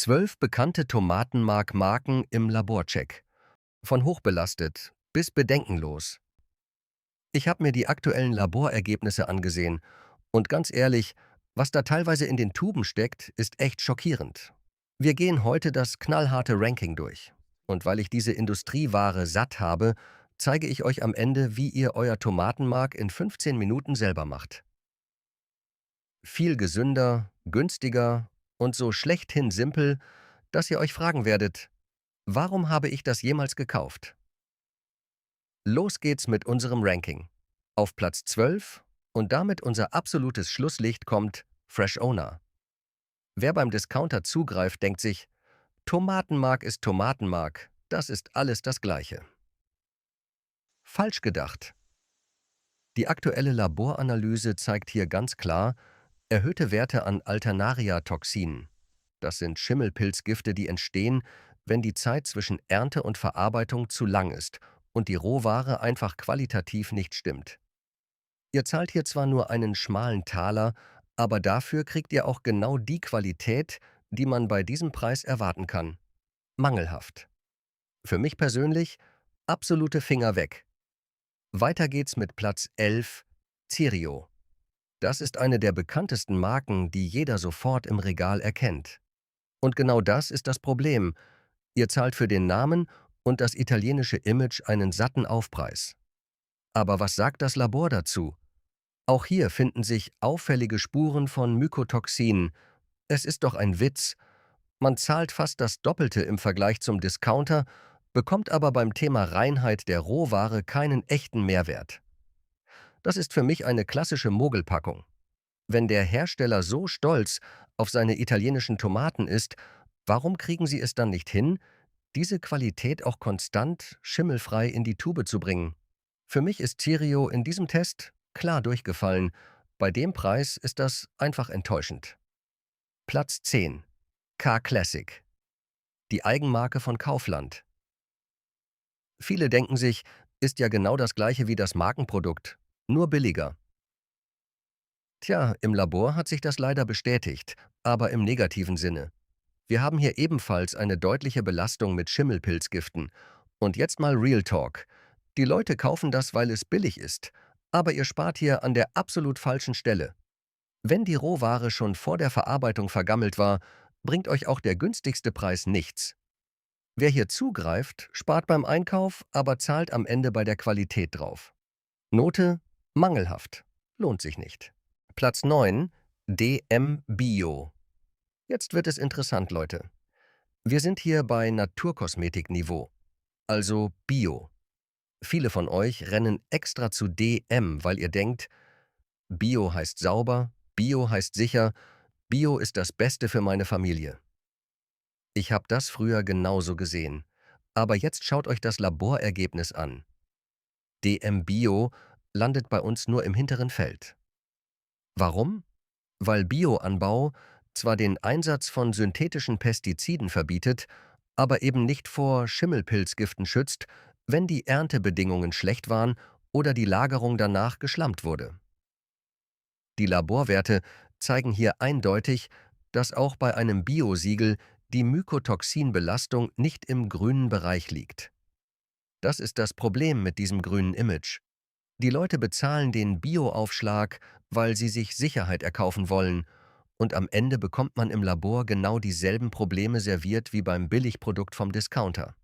12 bekannte Tomatenmark-Marken im Laborcheck. Von hochbelastet bis bedenkenlos. Ich habe mir die aktuellen Laborergebnisse angesehen und ganz ehrlich, was da teilweise in den Tuben steckt, ist echt schockierend. Wir gehen heute das knallharte Ranking durch. Und weil ich diese Industrieware satt habe, zeige ich euch am Ende, wie ihr euer Tomatenmark in 15 Minuten selber macht. Viel gesünder, günstiger und so schlechthin simpel, dass ihr euch fragen werdet, warum habe ich das jemals gekauft? Los geht's mit unserem Ranking. Auf Platz 12 und damit unser absolutes Schlusslicht kommt Fresh Owner. Wer beim Discounter zugreift, denkt sich, Tomatenmark ist Tomatenmark, das ist alles das Gleiche. Falsch gedacht. Die aktuelle Laboranalyse zeigt hier ganz klar erhöhte Werte an Alternaria-Toxinen. Das sind Schimmelpilzgifte, die entstehen, wenn die Zeit zwischen Ernte und Verarbeitung zu lang ist und die Rohware einfach qualitativ nicht stimmt. Ihr zahlt hier zwar nur einen schmalen Taler, aber dafür kriegt ihr auch genau die Qualität, die man bei diesem Preis erwarten kann. Mangelhaft. Für mich persönlich absolute Finger weg. Weiter geht's mit Platz 11, Cirio. Das ist eine der bekanntesten Marken, die jeder sofort im Regal erkennt. Und genau das ist das Problem. Ihr zahlt für den Namen und das italienische Image einen satten Aufpreis. Aber was sagt das Labor dazu? Auch hier finden sich auffällige Spuren von Mykotoxin. Es ist doch ein Witz. Man zahlt fast das Doppelte im Vergleich zum Discounter, bekommt aber beim Thema Reinheit der Rohware keinen echten Mehrwert. Das ist für mich eine klassische Mogelpackung. Wenn der Hersteller so stolz auf seine italienischen Tomaten ist, warum kriegen sie es dann nicht hin, diese Qualität auch konstant schimmelfrei in die Tube zu bringen? Für mich ist Cirio in diesem Test klar durchgefallen. Bei dem Preis ist das einfach enttäuschend. Platz 10. K-Classic. Die Eigenmarke von Kaufland. Viele denken sich, ist ja genau das gleiche wie das Markenprodukt, nur billiger. Tja, im Labor hat sich das leider bestätigt, aber im negativen Sinne. Wir haben hier ebenfalls eine deutliche Belastung mit Schimmelpilzgiften. Und jetzt mal Real Talk. Die Leute kaufen das, weil es billig ist, aber ihr spart hier an der absolut falschen Stelle. Wenn die Rohware schon vor der Verarbeitung vergammelt war, bringt euch auch der günstigste Preis nichts. Wer hier zugreift, spart beim Einkauf, aber zahlt am Ende bei der Qualität drauf. Note: mangelhaft. Lohnt sich nicht. Platz 9. DM Bio. Jetzt wird es interessant, Leute. Wir sind hier bei Naturkosmetikniveau, also Bio. Viele von euch rennen extra zu DM, weil ihr denkt, Bio heißt sauber, Bio heißt sicher, Bio ist das Beste für meine Familie. Ich habe das früher genauso gesehen. Aber jetzt schaut euch das Laborergebnis an. DM Bio landet bei uns nur im hinteren Feld. Warum? Weil Bioanbau zwar den Einsatz von synthetischen Pestiziden verbietet, aber eben nicht vor Schimmelpilzgiften schützt, wenn die Erntebedingungen schlecht waren oder die Lagerung danach geschlampt wurde. Die Laborwerte zeigen hier eindeutig, dass auch bei einem Biosiegel die Mykotoxinbelastung nicht im grünen Bereich liegt. Das ist das Problem mit diesem grünen Image. Die Leute bezahlen den Bio-Aufschlag, weil sie sich Sicherheit erkaufen wollen, und am Ende bekommt man im Labor genau dieselben Probleme serviert wie beim Billigprodukt vom Discounter.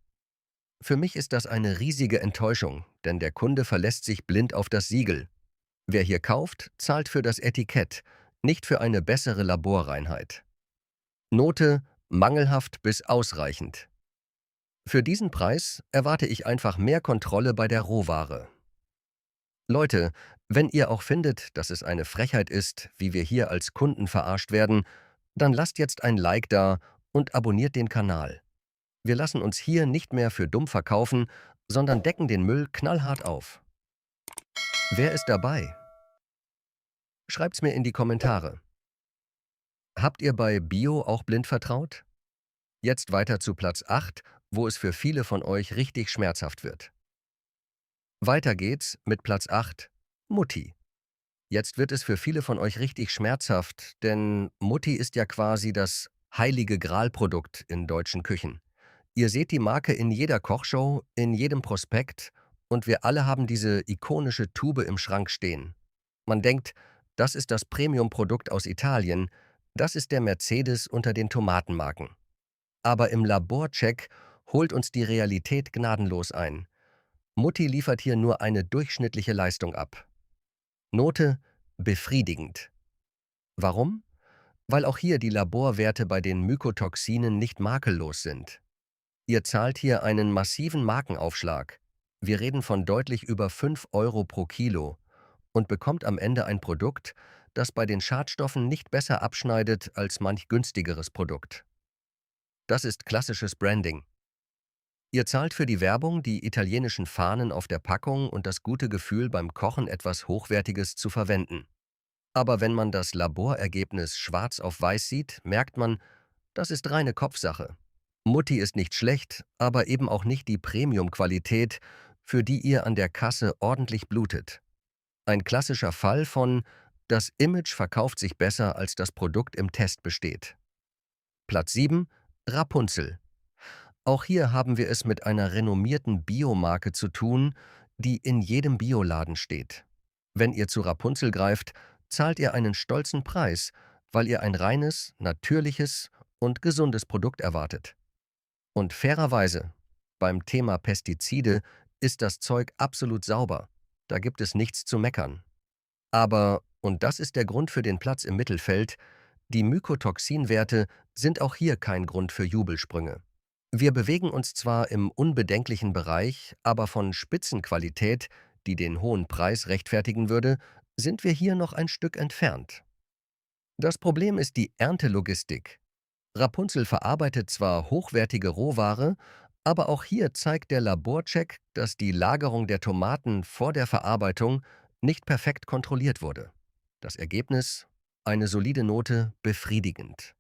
Für mich ist das eine riesige Enttäuschung, denn der Kunde verlässt sich blind auf das Siegel. Wer hier kauft, zahlt für das Etikett, nicht für eine bessere Laborreinheit. Note: mangelhaft bis ausreichend. Für diesen Preis erwarte ich einfach mehr Kontrolle bei der Rohware. Leute, wenn ihr auch findet, dass es eine Frechheit ist, wie wir hier als Kunden verarscht werden, dann lasst jetzt ein Like da und abonniert den Kanal. Wir lassen uns hier nicht mehr für dumm verkaufen, sondern decken den Müll knallhart auf. Wer ist dabei? Schreibt's mir in die Kommentare. Habt ihr bei Bio auch blind vertraut? Jetzt weiter zu Platz 8, wo es für viele von euch richtig schmerzhaft wird. Weiter geht's mit Platz 8, Mutti. Jetzt wird es für viele von euch richtig schmerzhaft, denn Mutti ist ja quasi das heilige Gralprodukt in deutschen Küchen. Ihr seht die Marke in jeder Kochshow, in jedem Prospekt und wir alle haben diese ikonische Tube im Schrank stehen. Man denkt, das ist das Premium-Produkt aus Italien, das ist der Mercedes unter den Tomatenmarken. Aber im Laborcheck holt uns die Realität gnadenlos ein. Mutti liefert hier nur eine durchschnittliche Leistung ab. Note: befriedigend. Warum? Weil auch hier die Laborwerte bei den Mykotoxinen nicht makellos sind. Ihr zahlt hier einen massiven Markenaufschlag. Wir reden von deutlich über 5 Euro pro Kilo und bekommt am Ende ein Produkt, das bei den Schadstoffen nicht besser abschneidet als manch günstigeres Produkt. Das ist klassisches Branding. Ihr zahlt für die Werbung, die italienischen Fahnen auf der Packung und das gute Gefühl beim Kochen etwas Hochwertiges zu verwenden. Aber wenn man das Laborergebnis schwarz auf weiß sieht, merkt man, das ist reine Kopfsache. Mutti ist nicht schlecht, aber eben auch nicht die Premium-Qualität, für die ihr an der Kasse ordentlich blutet. Ein klassischer Fall von das Image verkauft sich besser, als das Produkt im Test besteht. Platz 7: Rapunzel. Auch hier haben wir es mit einer renommierten Biomarke zu tun, die in jedem Bioladen steht. Wenn ihr zu Rapunzel greift, zahlt ihr einen stolzen Preis, weil ihr ein reines, natürliches und gesundes Produkt erwartet. Und fairerweise, beim Thema Pestizide ist das Zeug absolut sauber. Da gibt es nichts zu meckern. Aber, und das ist der Grund für den Platz im Mittelfeld, die Mykotoxinwerte sind auch hier kein Grund für Jubelsprünge. Wir bewegen uns zwar im unbedenklichen Bereich, aber von Spitzenqualität, die den hohen Preis rechtfertigen würde, sind wir hier noch ein Stück entfernt. Das Problem ist die Erntelogistik. Rapunzel verarbeitet zwar hochwertige Rohware, aber auch hier zeigt der Laborcheck, dass die Lagerung der Tomaten vor der Verarbeitung nicht perfekt kontrolliert wurde. Das Ergebnis? Eine solide Note: befriedigend.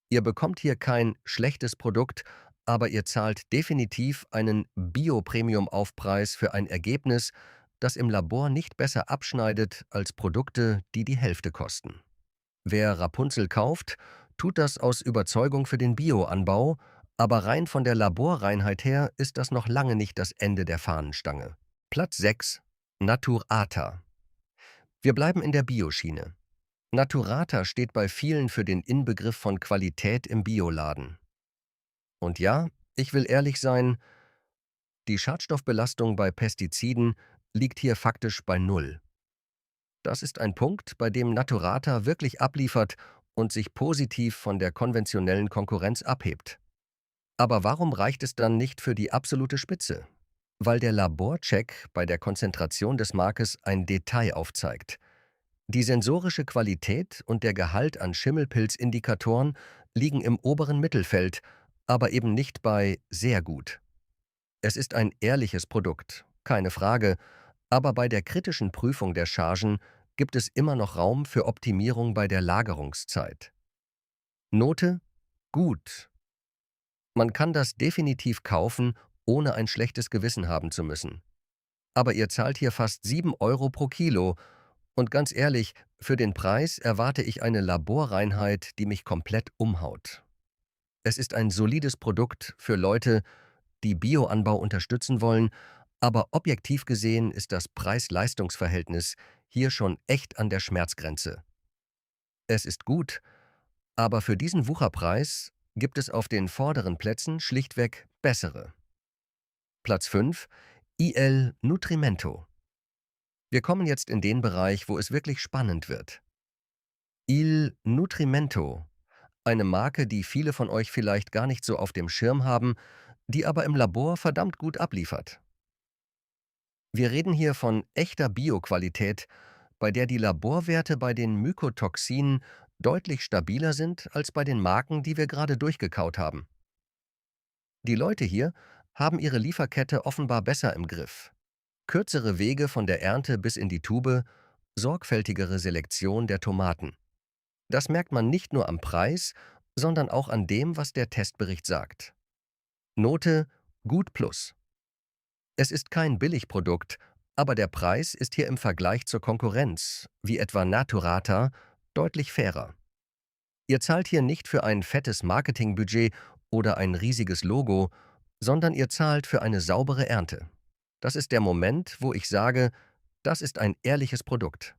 Ihr bekommt hier kein schlechtes Produkt, aber ihr zahlt definitiv einen Bio-Premium-Aufpreis für ein Ergebnis, das im Labor nicht besser abschneidet als Produkte, die die Hälfte kosten. Wer Rapunzel kauft, tut das aus Überzeugung für den Bioanbau, aber rein von der Laborreinheit her ist das noch lange nicht das Ende der Fahnenstange. Platz 6: Naturata. Wir bleiben in der Bioschiene. Naturata steht bei vielen für den Inbegriff von Qualität im Bioladen. Und ja, ich will ehrlich sein, die Schadstoffbelastung bei Pestiziden liegt hier faktisch bei Null. Das ist ein Punkt, bei dem Naturata wirklich abliefert und sich positiv von der konventionellen Konkurrenz abhebt. Aber warum reicht es dann nicht für die absolute Spitze? Weil der Laborcheck bei der Konzentration des Markes ein Detail aufzeigt. Die sensorische Qualität und der Gehalt an Schimmelpilzindikatoren liegen im oberen Mittelfeld, aber eben nicht bei sehr gut. Es ist ein ehrliches Produkt, keine Frage, aber bei der kritischen Prüfung der Chargen gibt es immer noch Raum für Optimierung bei der Lagerungszeit. Note: gut. Man kann das definitiv kaufen, ohne ein schlechtes Gewissen haben zu müssen. Aber ihr zahlt hier fast 7 Euro pro Kilo und ganz ehrlich, für den Preis erwarte ich eine Laborreinheit, die mich komplett umhaut. Es ist ein solides Produkt für Leute, die Bioanbau unterstützen wollen, aber objektiv gesehen ist das Preis-Leistungs-Verhältnis hier schon echt an der Schmerzgrenze. Es ist gut, aber für diesen Wucherpreis gibt es auf den vorderen Plätzen schlichtweg bessere. Platz 5: IL Nutrimento. Wir kommen jetzt in den Bereich, wo es wirklich spannend wird. Il Nutrimento, eine Marke, die viele von euch vielleicht gar nicht so auf dem Schirm haben, die aber im Labor verdammt gut abliefert. Wir reden hier von echter Bioqualität, bei der die Laborwerte bei den Mykotoxinen deutlich stabiler sind als bei den Marken, die wir gerade durchgekaut haben. Die Leute hier haben ihre Lieferkette offenbar besser im Griff. Kürzere Wege von der Ernte bis in die Tube, sorgfältigere Selektion der Tomaten. Das merkt man nicht nur am Preis, sondern auch an dem, was der Testbericht sagt. Note: gut plus. Es ist kein Billigprodukt, aber der Preis ist hier im Vergleich zur Konkurrenz, wie etwa Naturata, deutlich fairer. Ihr zahlt hier nicht für ein fettes Marketingbudget oder ein riesiges Logo, sondern ihr zahlt für eine saubere Ernte. Das ist der Moment, wo ich sage, das ist ein ehrliches Produkt.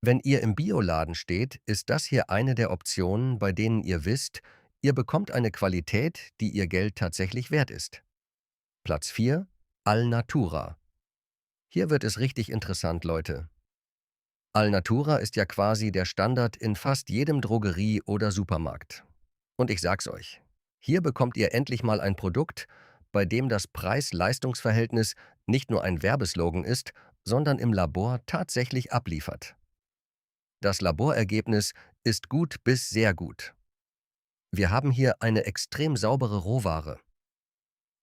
Wenn ihr im Bioladen steht, ist das hier eine der Optionen, bei denen ihr wisst, ihr bekommt eine Qualität, die ihr Geld tatsächlich wert ist. Platz 4: Alnatura. Hier wird es richtig interessant, Leute. Alnatura ist ja quasi der Standard in fast jedem Drogerie- oder Supermarkt. Und ich sag's euch, hier bekommt ihr endlich mal ein Produkt, bei dem das Preis-Leistungs-Verhältnis nicht nur ein Werbeslogan ist, sondern im Labor tatsächlich abliefert. Das Laborergebnis ist gut bis sehr gut. Wir haben hier eine extrem saubere Rohware.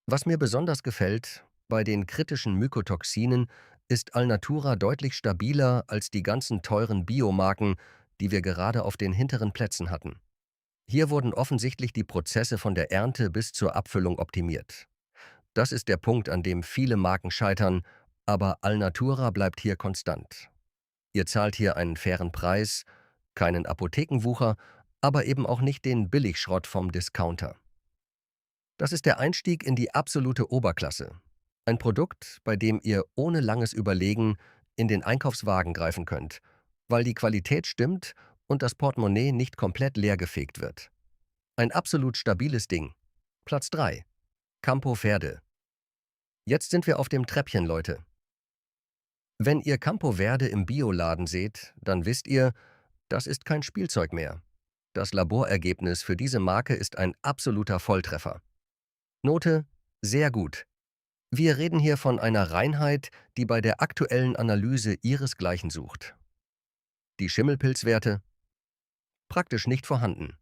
Was mir besonders gefällt, bei den kritischen Mykotoxinen ist Alnatura deutlich stabiler als die ganzen teuren Biomarken, die wir gerade auf den hinteren Plätzen hatten. Hier wurden offensichtlich die Prozesse von der Ernte bis zur Abfüllung optimiert. Das ist der Punkt, an dem viele Marken scheitern, aber Alnatura bleibt hier konstant. Ihr zahlt hier einen fairen Preis, keinen Apothekenwucher, aber eben auch nicht den Billigschrott vom Discounter. Das ist der Einstieg in die absolute Oberklasse. Ein Produkt, bei dem ihr ohne langes Überlegen in den Einkaufswagen greifen könnt, weil die Qualität stimmt und das Portemonnaie nicht komplett leergefegt wird. Ein absolut stabiles Ding. Platz 3: Campo Verde. Jetzt sind wir auf dem Treppchen, Leute. Wenn ihr Campo Verde im Bioladen seht, dann wisst ihr, das ist kein Spielzeug mehr. Das Laborergebnis für diese Marke ist ein absoluter Volltreffer. Note: sehr gut. Wir reden hier von einer Reinheit, die bei der aktuellen Analyse ihresgleichen sucht. Die Schimmelpilzwerte? Praktisch nicht vorhanden.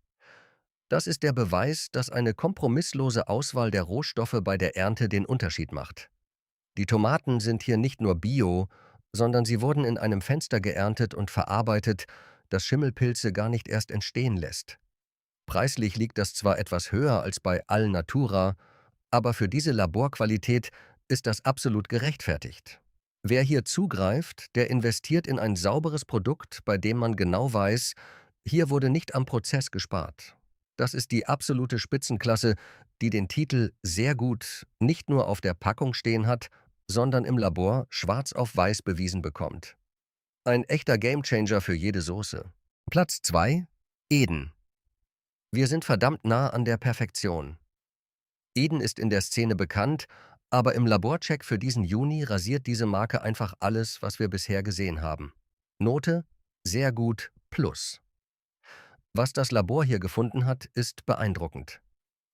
Das ist der Beweis, dass eine kompromisslose Auswahl der Rohstoffe bei der Ernte den Unterschied macht. Die Tomaten sind hier nicht nur bio, sondern sie wurden in einem Fenster geerntet und verarbeitet, das Schimmelpilze gar nicht erst entstehen lässt. Preislich liegt das zwar etwas höher als bei Alnatura, aber für diese Laborqualität ist das absolut gerechtfertigt. Wer hier zugreift, der investiert in ein sauberes Produkt, bei dem man genau weiß, hier wurde nicht am Prozess gespart. Das ist die absolute Spitzenklasse, die den Titel sehr gut nicht nur auf der Packung stehen hat, sondern im Labor schwarz auf weiß bewiesen bekommt. Ein echter Gamechanger für jede Soße. Platz 2: Eden. Wir sind verdammt nah an der Perfektion. Eden ist in der Szene bekannt, aber im Laborcheck für diesen Juni rasiert diese Marke einfach alles, was wir bisher gesehen haben. Note: sehr gut plus. Was das Labor hier gefunden hat, ist beeindruckend.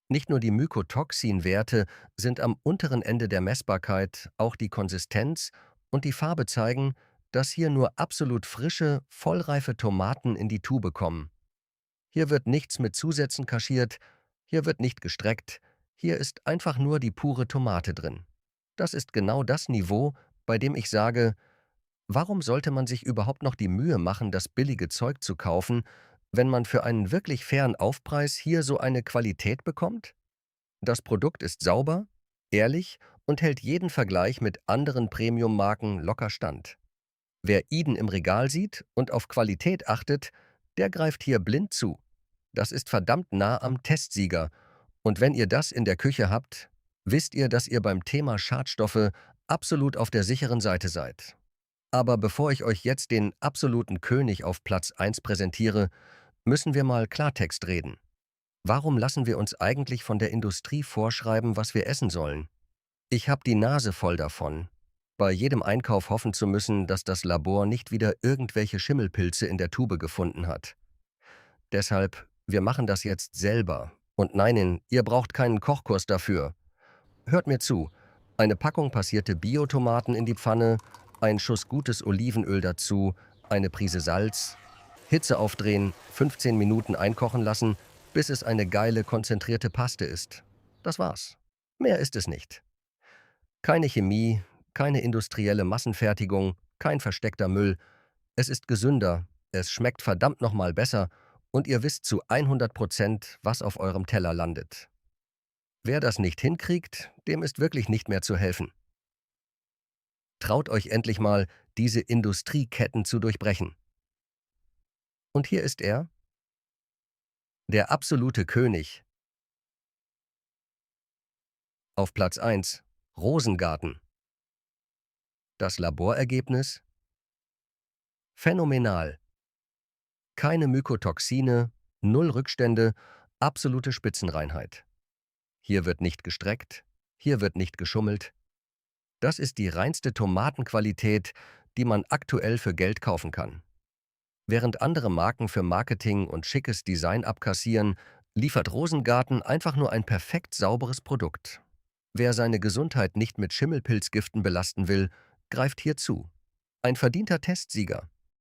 Nicht nur die Mykotoxin-Werte sind am unteren Ende der Messbarkeit, auch die Konsistenz und die Farbe zeigen, dass hier nur absolut frische, vollreife Tomaten in die Tube kommen. Hier wird nichts mit Zusätzen kaschiert, hier wird nicht gestreckt, hier ist einfach nur die pure Tomate drin. Das ist genau das Niveau, bei dem ich sage, warum sollte man sich überhaupt noch die Mühe machen, das billige Zeug zu kaufen, wenn man für einen wirklich fairen Aufpreis hier so eine Qualität bekommt? Das Produkt ist sauber, ehrlich und hält jeden Vergleich mit anderen Premium-Marken locker stand. Wer Eden im Regal sieht und auf Qualität achtet, der greift hier blind zu. Das ist verdammt nah am Testsieger. Und wenn ihr das in der Küche habt, wisst ihr, dass ihr beim Thema Schadstoffe absolut auf der sicheren Seite seid. Aber bevor ich euch jetzt den absoluten König auf Platz 1 präsentiere, müssen wir mal Klartext reden. Warum lassen wir uns eigentlich von der Industrie vorschreiben, was wir essen sollen? Ich habe die Nase voll davon, bei jedem Einkauf hoffen zu müssen, dass das Labor nicht wieder irgendwelche Schimmelpilze in der Tube gefunden hat. Deshalb, wir machen das jetzt selber. Und nein, ihr braucht keinen Kochkurs dafür. Hört mir zu. Eine Packung passierte Biotomaten in die Pfanne, ein Schuss gutes Olivenöl dazu, eine Prise Salz, Hitze aufdrehen, 15 Minuten einkochen lassen, bis es eine geile, konzentrierte Paste ist. Das war's. Mehr ist es nicht. Keine Chemie, keine industrielle Massenfertigung, kein versteckter Müll. Es ist gesünder, es schmeckt verdammt nochmal besser und ihr wisst zu 100%, was auf eurem Teller landet. Wer das nicht hinkriegt, dem ist wirklich nicht mehr zu helfen. Traut euch endlich mal, diese Industrieketten zu durchbrechen. Und hier ist er, Der absolute König. Auf Platz 1. Rosengarten. Das Laborergebnis? Phänomenal. Keine Mykotoxine, null Rückstände, absolute Spitzenreinheit. Hier wird nicht gestreckt, hier wird nicht geschummelt. Das ist die reinste Tomatenqualität, die man aktuell für Geld kaufen kann. Während andere Marken für Marketing und schickes Design abkassieren, liefert Rosengarten einfach nur ein perfekt sauberes Produkt. Wer seine Gesundheit nicht mit Schimmelpilzgiften belasten will, greift hier zu. Ein verdienter Testsieger.